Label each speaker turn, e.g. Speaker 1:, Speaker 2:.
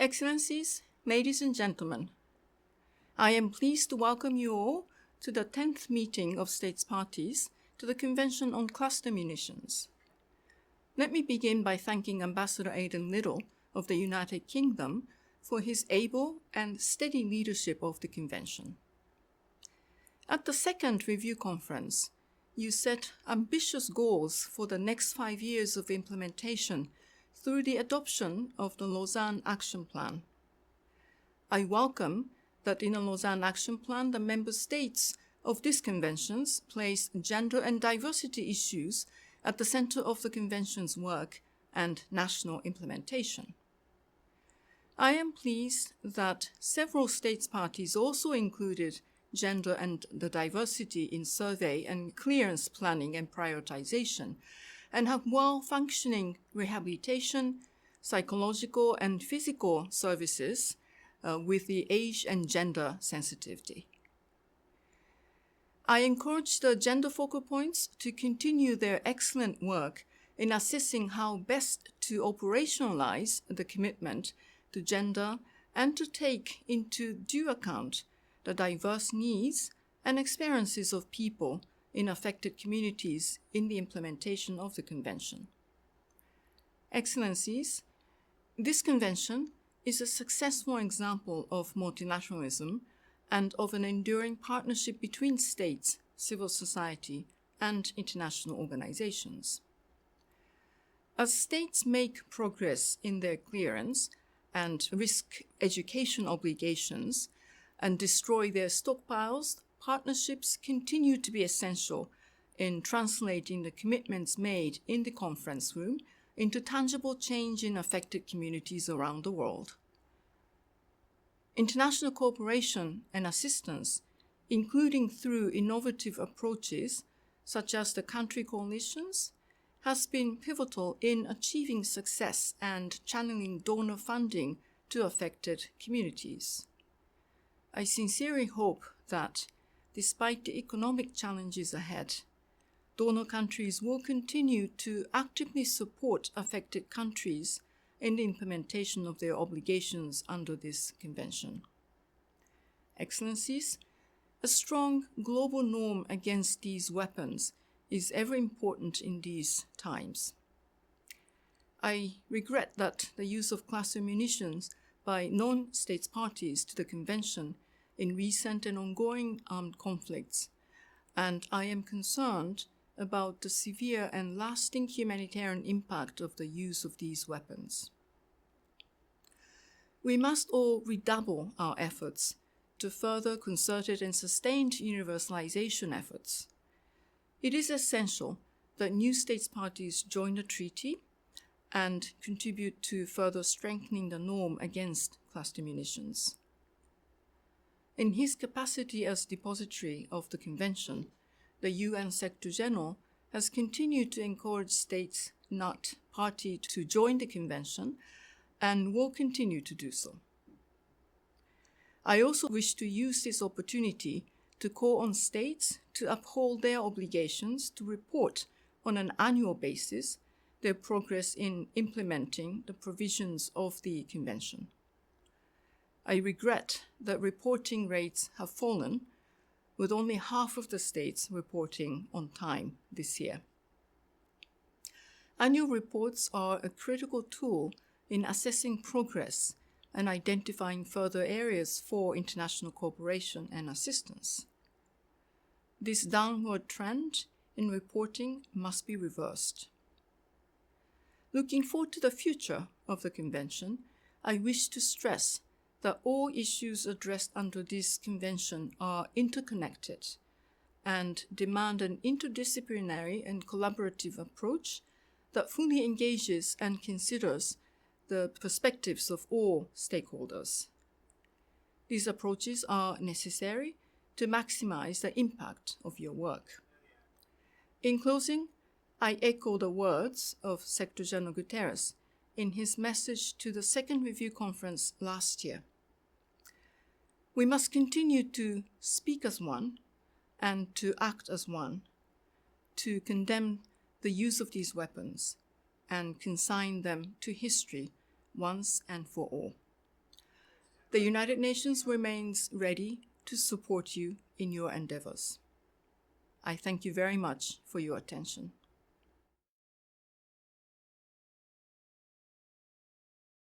Speaker 1: Excellencies, ladies and gentlemen, I am pleased to welcome you all to the 10th meeting of States Parties to the Convention on Cluster Munitions. Let me begin by thanking Ambassador Aidan Little of the United Kingdom for his able and steady leadership of the Convention. At the second review conference, you set ambitious goals for the next 5 years of implementation through the adoption of the Lausanne Action Plan. I welcome that in the Lausanne Action Plan, the member states of these conventions place gender and diversity issues at the center of the convention's work and national implementation. I am pleased that several states parties also included gender and the diversity in survey and clearance planning and prioritization, and have well-functioning rehabilitation, psychological and physical services with the age and gender sensitivity. I encourage the gender focal points to continue their excellent work in assessing how best to operationalize the commitment to gender and to take into due account the diverse needs and experiences of people in affected communities in the implementation of the Convention. Excellencies, this Convention is a successful example of multilateralism and of an enduring partnership between states, civil society, and international organizations. As states make progress in their clearance and risk education obligations and destroy their stockpiles, partnerships continue to be essential in translating the commitments made in the conference room into tangible change in affected communities around the world. International cooperation and assistance, including through innovative approaches such as the country coalitions, has been pivotal in achieving success and channeling donor funding to affected communities. I sincerely hope that, despite the economic challenges ahead, donor countries will continue to actively support affected countries in the implementation of their obligations under this convention. Excellencies, a strong global norm against these weapons is ever important in these times. I regret that the use of cluster munitions by non-states parties to the convention in recent and ongoing armed conflicts, and I am concerned about the severe and lasting humanitarian impact of the use of these weapons. We must all redouble our efforts to further concerted and sustained universalization efforts. It is essential that new states parties join the treaty and contribute to further strengthening the norm against cluster munitions. In his capacity as depository of the Convention, the UN Secretary General has continued to encourage states not party to join the Convention and will continue to do so. I also wish to use this opportunity to call on states to uphold their obligations to report on an annual basis their progress in implementing the provisions of the Convention. I regret that reporting rates have fallen, with only half of the states reporting on time this year. Annual reports are a critical tool in assessing progress and identifying further areas for international cooperation and assistance. This downward trend in reporting must be reversed. Looking forward to the future of the Convention, I wish to stress that all issues addressed under this convention are interconnected and demand an interdisciplinary and collaborative approach that fully engages and considers the perspectives of all stakeholders. These approaches are necessary to maximize the impact of your work. In closing, I echo the words of Secretary General Guterres in his message to the second review conference last year. We must continue to speak as one and to act as one, to condemn the use of these weapons and consign them to history once and for all. The United Nations remains ready to support you in your endeavors. I thank you very much for your attention.